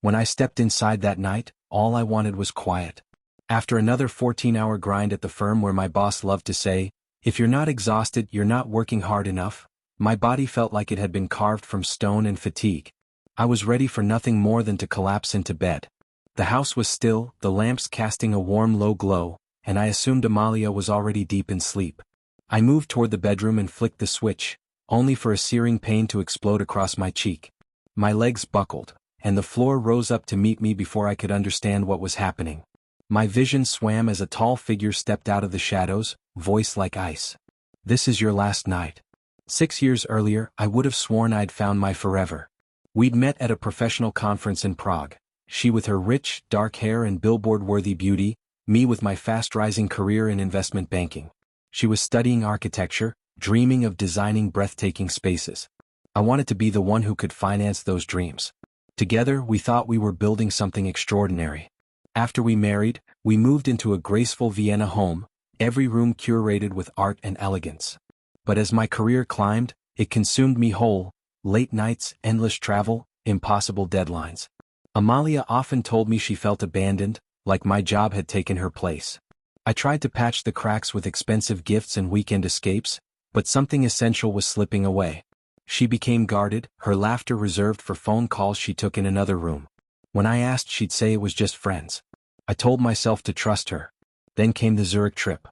When I stepped inside that night, all I wanted was quiet. After another 14-hour grind at the firm where my boss loved to say, "If you're not exhausted, you're not working hard enough," my body felt like it had been carved from stone and fatigue. I was ready for nothing more than to collapse into bed. The house was still, the lamps casting a warm low glow, and I assumed Amalia was already deep in sleep. I moved toward the bedroom and flicked the switch, only for a searing pain to explode across my cheek. My legs buckled, and the floor rose up to meet me before I could understand what was happening. My vision swam as a tall figure stepped out of the shadows, voice like ice. "This is your last night." 6 years earlier, I would have sworn I'd found my forever. We'd met at a professional conference in Prague, she with her rich, dark hair and billboard-worthy beauty, me with my fast-rising career in investment banking. She was studying architecture, dreaming of designing breathtaking spaces. I wanted to be the one who could finance those dreams. Together, we thought we were building something extraordinary. After we married, we moved into a graceful Vienna home, every room curated with art and elegance. But as my career climbed, it consumed me whole: late nights, endless travel, impossible deadlines. Amalia often told me she felt abandoned, like my job had taken her place. I tried to patch the cracks with expensive gifts and weekend escapes, but something essential was slipping away. She became guarded, her laughter reserved for phone calls she took in another room. When I asked, she'd say it was just friends. I told myself to trust her. Then came the Zurich trip.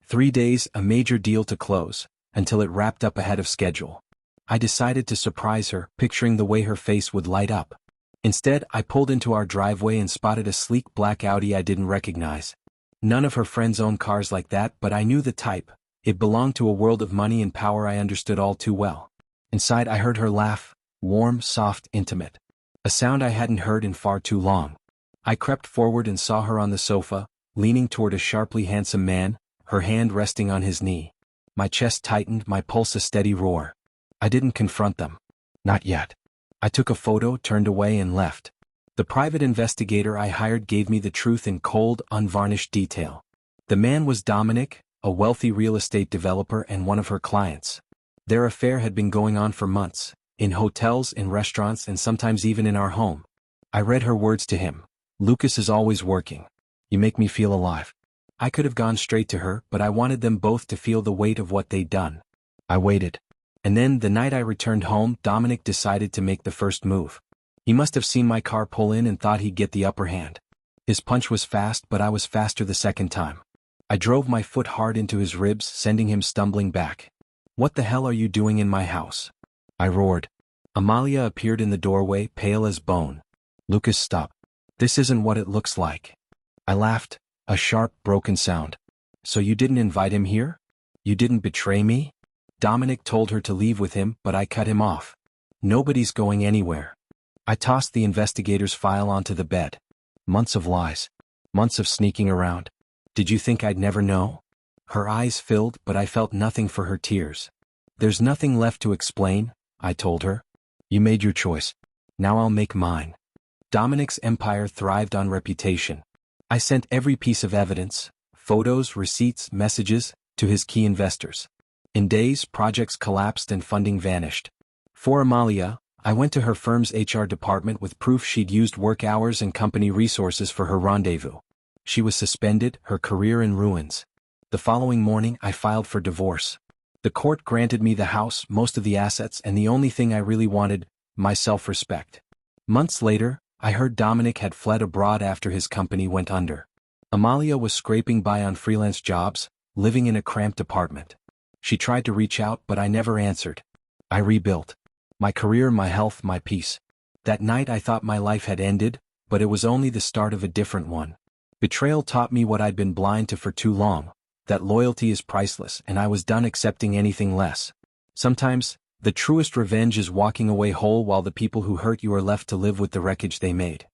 3 days, a major deal to close, until it wrapped up ahead of schedule. I decided to surprise her, picturing the way her face would light up. Instead, I pulled into our driveway and spotted a sleek black Audi I didn't recognize. None of her friends owned cars like that, but I knew the type. It belonged to a world of money and power I understood all too well. Inside, I heard her laugh, warm, soft, intimate. A sound I hadn't heard in far too long. I crept forward and saw her on the sofa, leaning toward a sharply handsome man, her hand resting on his knee. My chest tightened, my pulse a steady roar. I didn't confront them. Not yet. I took a photo, turned away and left. The private investigator I hired gave me the truth in cold, unvarnished detail. The man was Dominic, a wealthy real estate developer and one of her clients. Their affair had been going on for months, in hotels, in restaurants, and sometimes even in our home. I read her words to him. "Lucas is always working. You make me feel alive." I could have gone straight to her, but I wanted them both to feel the weight of what they'd done. I waited. And then, the night I returned home, Dominic decided to make the first move. He must have seen my car pull in and thought he'd get the upper hand. His punch was fast, but I was faster the second time. I drove my foot hard into his ribs, sending him stumbling back. "What the hell are you doing in my house?" I roared. Amalia appeared in the doorway, pale as bone. "Lucas, stop. This isn't what it looks like." I laughed, a sharp, broken sound. "So you didn't invite him here? You didn't betray me?" Dominic told her to leave with him, but I cut him off. "Nobody's going anywhere." I tossed the investigator's file onto the bed. Months of lies. Months of sneaking around. Did you think I'd never know? Her eyes filled, but I felt nothing for her tears. "There's nothing left to explain," I told her. "You made your choice. Now I'll make mine." Dominic's empire thrived on reputation. I sent every piece of evidence, photos, receipts, messages, to his key investors. In days, projects collapsed and funding vanished. For Amalia, I went to her firm's HR department with proof she'd used work hours and company resources for her rendezvous. She was suspended, her career in ruins. The following morning, I filed for divorce. The court granted me the house, most of the assets, and the only thing I really wanted, my self-respect. Months later, I heard Dominic had fled abroad after his company went under. Amalia was scraping by on freelance jobs, living in a cramped apartment. She tried to reach out, but I never answered. I rebuilt. My career, my health, my peace. That night I thought my life had ended, but it was only the start of a different one. Betrayal taught me what I'd been blind to for too long, that loyalty is priceless, and I was done accepting anything less. Sometimes, the truest revenge is walking away whole while the people who hurt you are left to live with the wreckage they made.